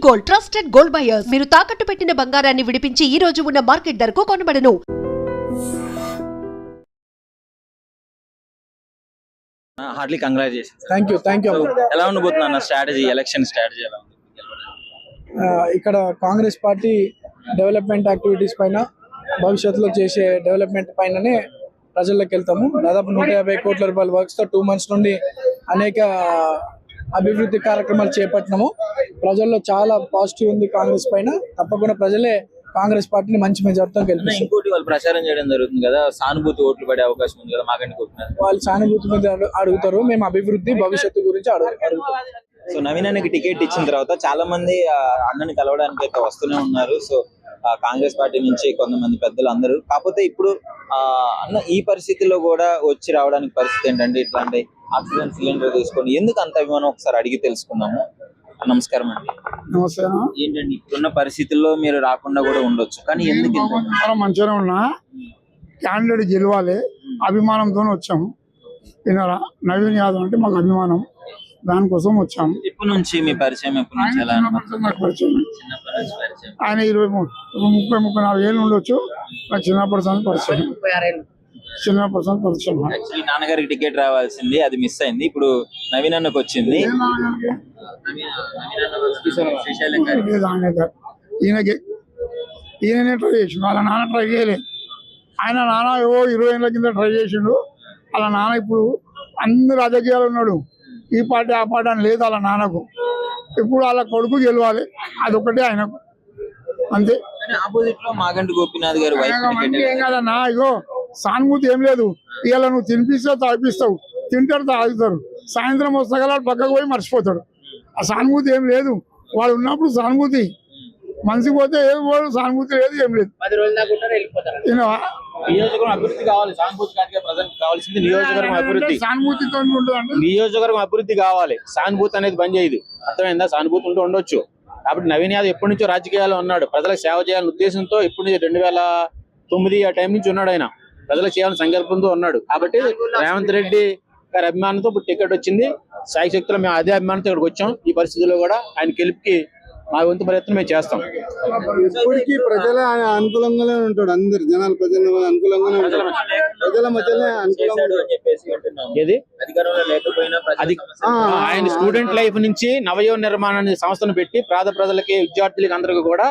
Gold trusted gold buyers మీరు తాకట్టు పెట్టిన బంగారాన్ని విడిపించి ఈ రోజు ఉన్న మార్కెట్ ధరకు కొనబడను. Heartly congratulations. థ్యాంక్ యూ ఎలా ఉండబోతుంది అన్న స్ట్రాటజీ, ఎలక్షన్ స్ట్రాటజీ ఎలా ఉంది? ఇక్కడ కాంగ్రెస్ పార్టీ డెవలప్మెంట్ యాక్టివిటీస్ పైన, భవిష్యత్తులో చేసే డెవలప్మెంట్ పైననే ప్రజల్లోకి వెళ్తాము. దాదాపు 150 కోట్ల రూపాయల వర్క్స్తో 2 months నుండి అనేక అభివృద్ధి కార్యక్రమాలు చేపట్టినాము. ప్రజల్లో చాలా పాజిటివ్ ఉంది కాంగ్రెస్ పైన. తప్పకుండా ప్రజలే కాంగ్రెస్ పార్టీని మంచి మెజార్టీతో గెలిపిస్తారు. ఇంకోటి వాళ్ళు ప్రచారం చేయడం జరుగుతుంది కదా, సానుభూతి ఓట్లు పడే అవకాశం ఉంది కదా, మాకంటే వాళ్ళు సానుభూతి మీద అడుగుతారు, మేము అభివృద్ధి భవిష్యత్తు గురించి అడుగుతాం. సో నవీన్ అన్నకి టికెట్ ఇచ్చిన తర్వాత చాలా మంది అన్నని కలవడానికి అయితే వస్తూనే ఉన్నారు. సో కాంగ్రెస్ పార్టీ నుంచి కొంతమంది పెద్దలు అందరూ. కాకపోతే ఇప్పుడు అన్న ఈ పరిస్థితుల్లో కూడా వచ్చి రావడానికి పరిస్థితి ఏంటంటే, ఇట్లాంటి ఆక్సిజన్ సిలిండర్ తీసుకొని ఎందుకు అంత అభిమానం ఒకసారి అడిగి తెలుసుకుందాము. నమస్కారం అండి. నమస్కారం. ఏంటండి ఇప్పుడున్న పరిస్థితుల్లో మీరు రాకుండా కూడా ఉండొచ్చు, కానీ ఎందుకు మంచిగా ఉన్నా క్యాండిడేట్ గెలవాలి అభిమానంతో వచ్చాము. విన్నారా, నవీన్ యాదవ్ అంటే మాకు అభిమానం, దానికోసం వచ్చాము. ఎప్పటి నుంచి మీ పరిచయం? ఎప్పటి నుంచి? ఎలా నాకు పరిచయం ఆయన 30-34 ఏళ్ళు ఉండొచ్చు. నాకు చిన్నప్పటి పరిచయం, పరిచయం. యాక్చువల్లీ నాన్నగారికి టికెట్ రావాల్సింది, అది మిస్ అయింది. ఇప్పుడు నవీన్ అన్నకు వచ్చింది. ఈయననే ట్రై చేసిండు, వాళ్ళ నాన్న ట్రై చేయలేదు. ఆయన నాన్న 20 ఏళ్ళ కింద ట్రై చేసిండు. వాళ్ళ నాన్న ఇప్పుడు అన్ని రాజకీయాలు ఉన్నాడు, ఈ పార్టీ ఆ పార్టీ అని లేదు వాళ్ళ నాన్నకు. ఇప్పుడు వాళ్ళ కొడుకు గెలవాలి, అదొకటే ఆయనకు, అంతే. ఆపోజిట్ లో మాగంటి గోపీనాథ్ గారు ఏం కాదన్నా, ఇగో సానుభూతి ఏం లేదు. ఇవాళ నువ్వు తినిపిస్తావు, తాగిపిస్తావు, తింటారు, తాగుతారు, సాయంత్రం వస్తాగల పక్కకు పోయి మర్చిపోతాడు. ఆ సానుభూతి ఏం లేదు. వాడు ఉన్నప్పుడు సానుభూతి, మనిషి పోతే ఏం పోదు, సానుభూతి లేదు, ఏం లేదు. నియోజకవర్గం అభివృద్ధి కావాలి, సానుభూతి కావాల్సింది నియోజకవర్గం అభివృద్ధి. సానుభూతితో నియోజకవర్గం అభివృద్ధి కావాలి, సానుభూతి అనేది బంద్ చేయదు. అర్థమైందా? సానుభూతి ఉంటూ ఉండొచ్చు. కాబట్టి నవీన్ యాదవ్ ఎప్పటి నుంచో రాజకీయాల్లో ఉన్నాడు, ప్రజలకు సేవ చేయాలనే ఉద్దేశంతో ఎప్పటి నుంచి 2009 ఆ టైం నుంచి ఉన్నాడు. ఆయన ప్రజలకు చేయాలని సంకల్పంతో ఉన్నాడు. కాబట్టి రేవంత్ రెడ్డి గారి అభిమానంతో ఇప్పుడు టికెట్ వచ్చింది. సాయి శక్తులు మేము అదే అభిమానంతో ఇక్కడికి వచ్చాం. ఈ పరిస్థితుల్లో కూడా ఆయన గెలుపుకి మా వంతు ప్రయత్నం మేము చేస్తాం. ఇప్పటికీ ప్రజల అనుకూలంగానే ఉంటాడు, అందరు జనాలు ప్రజల అనుకూలంగానే ఉంటాడు, ప్రజల మధ్యలో ఏది అధికారంలో లేకపోయినా ఆయన స్టూడెంట్ లైఫ్ నుంచి నవయవ నిర్మాణ సంస్థను పెట్టి పేద ప్రజలకి, విద్యార్థులకి అందరికీ కూడా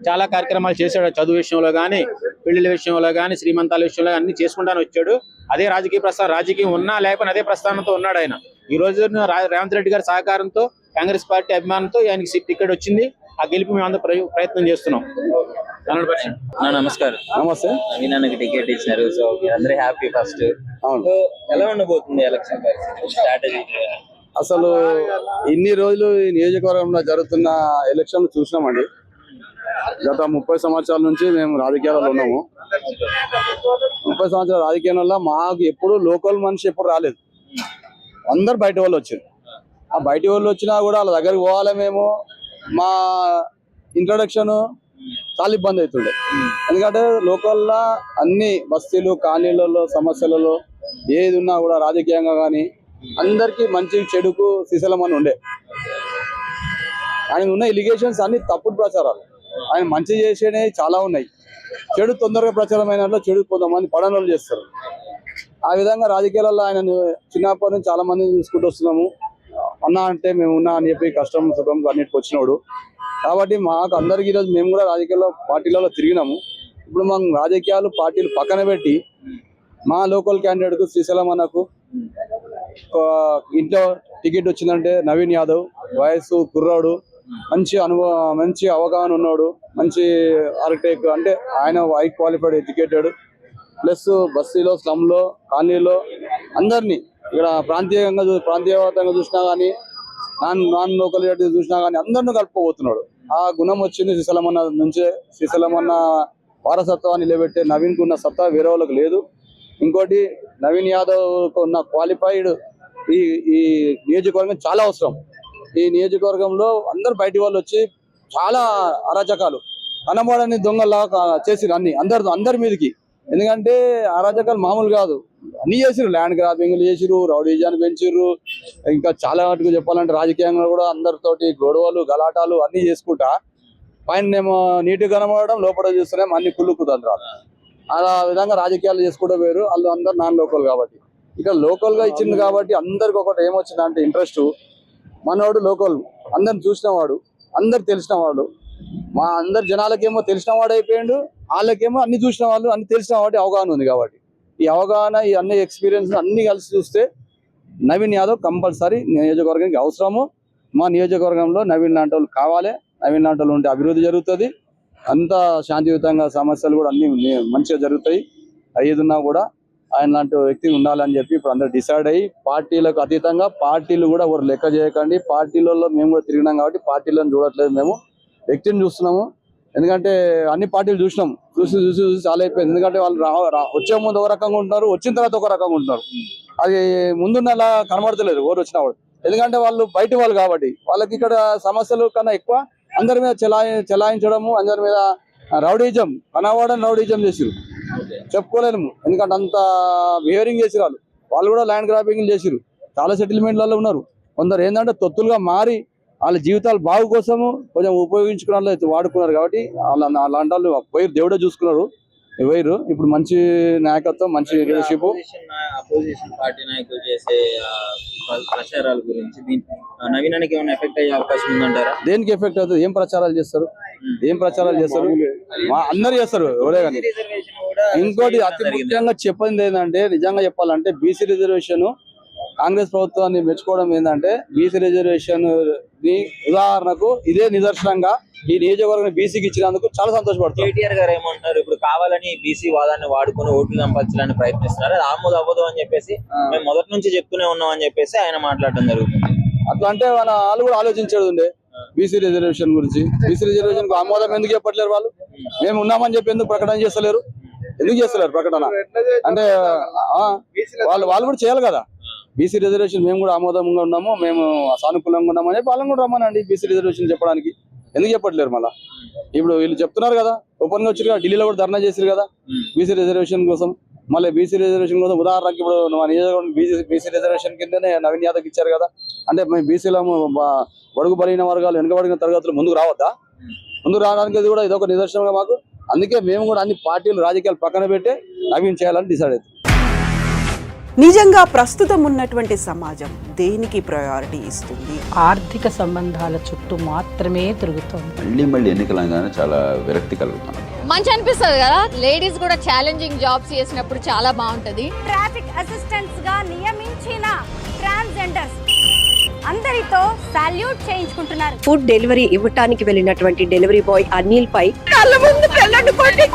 చాలా కార్యక్రమాలు చేశాడు. చదువు విషయంలో కానీ, పెళ్లిళ్ళ విషయంలో కానీ, శ్రీమంతాల విషయంలో అన్ని చేసుకుంటానే వచ్చాడు. అదే రాజకీయం ఉన్నా లేకపోయినా అదే ప్రస్థానంతో ఉన్నాడు ఆయన. ఈ రోజు రేవంత్ రెడ్డి గారి సహకారంతో, కాంగ్రెస్ పార్టీ అభిమానంతో ఆయనకి టికెట్ వచ్చింది. ఆ గెలుపు మేము అందరూ ప్రయత్నం చేస్తున్నాం. నమస్కారం. నమస్తే. నవీన్ అన్నకి టికెట్ ఇచ్చినారు, సో అందరూ హ్యాపీ. ఫస్ట్ ఎలా ఉండబోతుంది ఎలక్షన్ స్ట్రాటజీ? అసలు ఇన్ని రోజులు ఈ నియోజకవర్గంలో జరుగుతున్న ఎలక్షన్ చూసినామండి. గత 30 సంవత్సరాల నుంచి మేము రాజకీయాలలో ఉన్నాము. 30 సంవత్సరాల రాజకీయాలలో మాకు ఎప్పుడు లోకల్ మనిషి ఎప్పుడు రాలేదు, అందరు బయట వాళ్ళు వచ్చారు. ఆ బయట వాళ్ళు వచ్చినా కూడా వాళ్ళ దగ్గరికి పోవాలి. మేము మా ఇంట్రొడక్షన్ చాలా ఇబ్బంది అవుతుండే, ఎందుకంటే లోకల్లో అన్ని బస్తీలు, కాలనీలలో, సమస్యలలో ఏది ఉన్నా కూడా రాజకీయంగా కానీ అందరికీ మంచి చెడుకు శ్రీశైలం ఉండే. ఆయన ఉన్న ఎలిగేషన్స్ అన్ని తప్పుడు ప్రచారాలు. ఆయన మంచి చేసేవి చాలా ఉన్నాయి, చెడు తొందరగా ప్రచారం అయినట్లు చెడు కొంతమంది పడనోళ్ళు చేస్తారు. ఆ విధంగా రాజకీయాలలో ఆయన చిన్నప్పటి నుంచి చాలా మంది చూసుకుంటూ వస్తున్నాము. అన్నా అంటే మేము ఉన్నా అని చెప్పి కష్టం సుఖం అన్నిటికి వచ్చినోడు. కాబట్టి మాకు అందరికీ ఈరోజు మేము కూడా రాజకీయాల్లో పార్టీలలో తిరిగినాము. ఇప్పుడు మనం రాజకీయాలు పార్టీలు పక్కన పెట్టి మా లోకల్ క్యాండిడేట్కు శ్రీశైలం అన్నకు ఇంట్లో టికెట్ వచ్చిందంటే, నవీన్ యాదవ్ వయసు కుర్రాడు, మంచి అవగాహన ఉన్నాడు, మంచి ఆర్కిటెక్ట్, అంటే ఆయన హై క్వాలిఫైడ్, ఎడ్యుకేటెడ్, ప్లస్ బస్తీలో, స్లమ్లో, కాలనీలో అందరినీ ఇక్కడ ప్రాంతీయవాతంగా చూసినా కానీ, నాన్ లోకల్ చూసినా కానీ అందరినీ కలుపుకోబోతున్నాడు. ఆ గుణం వచ్చింది శ్రీశైలమన్న నుంచే. శ్రీశైలమన్న వారసత్వాన్ని నిలబెట్టే నవీన్కు ఉన్న సత్తా వేరే వాళ్ళకి లేదు. ఇంకోటి, నవీన్ యాదవ్ ఉన్న క్వాలిఫైడ్ ఈ నియోజకవర్గం చాలా అవసరం. ఈ నియోజకవర్గంలో అందరు బయటి వాళ్ళు వచ్చి చాలా అరాచకాలు, కనబడని దొంగలా చేసిరు, అందరి మీదకి ఎందుకంటే అరాచకాలు మామూలు కాదు, అన్ని చేసిరు, ల్యాండ్ గ్రాబింగ్లు చేసిరు, రౌడీజాన్ని పెంచిర్రు, ఇంకా చాలా మటుకు చెప్పాలంటే రాజకీయంగా కూడా అందరితోటి గొడవలు గలాటాలు అన్ని చేసుకుంటా పైన ఏమో నీటి కనబడడం, లోపల చూస్తున్నాం అన్ని కుళ్ళు కుతంత్రాలు. అలా విధంగా రాజకీయాలు చేసుకుంటూ పోయారు. వాళ్ళు అందరు నాన్ లోకల్ కాబట్టి, ఇక్కడ లోకల్ గా ఇచ్చింది కాబట్టి అందరికి ఒకటి ఏమొచ్చిందంటే ఇంట్రెస్ట్, మనవాడు లోకల్, అందరిని చూసినవాడు, అందరు తెలిసినవాడు, మా అందరు జనాలకేమో తెలిసిన వాడు అయిపోయాడు, వాళ్ళకేమో అన్ని చూసిన వాళ్ళు అన్ని తెలిసిన వాటి అవగాహన ఉంది. కాబట్టి ఈ అవగాహన, ఈ అన్ని ఎక్స్పీరియన్స్ అన్ని కలిసి చూస్తే నవీన్ యాదవ్ కంపల్సరీ నియోజకవర్గానికి అవసరము. మా నియోజకవర్గంలో నవీన్ లాంటి వాళ్ళు కావాలి, నవీన్ లాంటి వాళ్ళు ఉంటే అభివృద్ధి జరుగుతుంది, అంతా శాంతియుతంగా సమస్యలు కూడా అన్ని మంచిగా జరుగుతాయి. ఏదున్నా కూడా ఆయన లాంటి వ్యక్తి ఉండాలని చెప్పి ఇప్పుడు అందరూ డిసైడ్ అయ్యి, పార్టీలకు అతీతంగా, పార్టీలు కూడా ఎవరు లెక్క చేయకండి, పార్టీలలో మేము కూడా తిరిగినాం కాబట్టి పార్టీలను చూడట్లేదు, మేము వ్యక్తిని చూస్తున్నాము. ఎందుకంటే అన్ని పార్టీలు చూసినాం, చూసి చూసి చూసి చాలా అయిపోయింది. ఎందుకంటే వాళ్ళు వచ్చే ముందు ఒక రకంగా ఉంటున్నారు, వచ్చిన తర్వాత ఒక రకంగా ఉంటున్నారు. అది ముందున్నలా కనబడతలేదు ఎవరు వచ్చినా కూడా, ఎందుకంటే వాళ్ళు బయట వాళ్ళు కాబట్టి వాళ్ళకి ఇక్కడ సమస్యలు కన్నా ఎక్కువ అందరి మీద చెలాయించడము, అందరి మీద రౌడీజం, కనవాడని రౌడీజం చేసిరు, చెప్పుకోలేము. ఎందుకంటే అంత బిహేవింగ్ చేసిరు వాళ్ళు కూడా ల్యాండ్ గ్రాబింగ్ చేసిరు, చాలా సెటిల్మెంట్లలో ఉన్నారు. కొందరు ఏంటంటే తొత్తులుగా మారి వాళ్ళ జీవితాలు బాగు కోసము కొంచెం ఉపయోగించుకున్న వాళ్ళు వాడుకున్నారు. కాబట్టి అలాంటి వాళ్ళు పోయి దేవుడే చూసుకున్నారు, పోయిరు. ఇప్పుడు మంచి నాయకత్వం, మంచి లీడర్షిప్. అపోజిషన్ పార్టీ నాయకులు చేసే ప్రచారాల గురించి నవీనానికి ఏమైనా ఎఫెక్ట్ అయ్యే అవకాశం ఉందంటారా? దేనికి ఎఫెక్ట్ అవుతుంది? ఏం ప్రచారాలు చేస్తారు? అందరు చేస్తారు, ఎవరే కానీ. ఇంకోటి అతి ముఖ్యంగా చెప్పింది ఏంటంటే, నిజంగా చెప్పాలంటే బీసీ రిజర్వేషన్ కాంగ్రెస్ ప్రభుత్వాన్ని మెచ్చుకోవడం ఏంటంటే, బీసీ రిజర్వేషన్ ని ఉదాహరణకు ఇదే నిదర్శనంగా ఈ నియోజకవర్గం బీసీకి ఇచ్చినందుకు చాలా సంతోషపడుతుంది. కేటీఆర్ గారు ఏమంటున్నారు, ఇప్పుడు కావాలని బీసీ వాదాన్ని వాడుకుని ఓట్లు సంపాదించాలని ప్రయత్నిస్తున్నారు, అది ఆమోద అవ్వదు అని చెప్పేసి మేము మొదటి నుంచి చెప్తూనే ఉన్నాం అని చెప్పేసి ఆయన మాట్లాడడం జరుగుతుంది. అట్లా అంటే వాళ్ళు కూడా ఆలోచించేది ఉండే బీసీ రిజర్వేషన్ గురించి. బీసీ రిజర్వేషన్ కు ఆమోదం ఎందుకు చెప్పట్లేరు? వాళ్ళు మేము ఉన్నామని చెప్పి ఎందుకు ప్రకటన చేస్తలేరు? ఎందుకు చేస్తలేరు ప్రకటన? అంటే వాళ్ళు కూడా చేయాలి కదా. బీసీ రిజర్వేషన్ మేము కూడా ఆమోదంగా ఉన్నాము, మేము సానుకూలంగా ఉన్నాము అని వాళ్ళని కూడా రమ్మనండి బీసీ రిజర్వేషన్ చెప్పడానికి. ఎందుకు చెప్పట్లేరు? మళ్ళీ ఇప్పుడు వీళ్ళు చెప్తున్నారు కదా, ఓపెన్ గా వచ్చారు కదా, ఢిల్లీలో కూడా ధర్నా చేశారు కదా బీసీ రిజర్వేషన్ కోసం. మళ్ళీ బీసీ రిజర్వేషన్ కోసం ఉదాహరణకి ఇప్పుడు మా నియోజకవర్గం బీసీ రిజర్వేషన్ కిందనే నవీన్ యాదవ్ ఇచ్చారు కదా. అంటే మేము బీసీలో బడుగు బలైన వర్గాలు, వెనుకబడిన తరగతులు ముందుకు రావద్దా? ముందుకు రావడానికి ఇది కూడా ఇదొక నిదర్శనంగా మాకు. అందుకే మేము కూడా అన్ని పార్టీలు, రాజకీయాలు పక్కన పెట్టి నవీన్ చేయాలని డిసైడ్ అవుతుంది. నిజంగా ప్రస్తుతం ఉన్నటువంటి సమాజం దేనికి ప్రయారిటీ ఇస్తుంది? ఆర్థిక సంబంధాల చుట్టూ మాత్రమే తిరుగుతోంది. మళ్ళీ ఎన్నికలంగానే చాలా విరక్తి కలుగుతాం. మంచి అనిపిస్తుంది కదా, లేడీస్ కూడా ఛాలెంజింగ్ జాబ్స్ చేసినప్పుడు చాలా బాగుంటది. ట్రాఫిక్ అసిస్టెంట్స్ గా నియమించిన ట్రాన్స్జెండర్స్ అందరితో సాల్యూట్ చేయించుకుంటున్నారు. ఫుడ్ డెలివరీ ఇవ్వటానికి వెళ్ళినటువంటి డెలివరీ బాయ్ అనిల్ పై కళ్ళ ముందు పెళ్ళంటి కొట్టి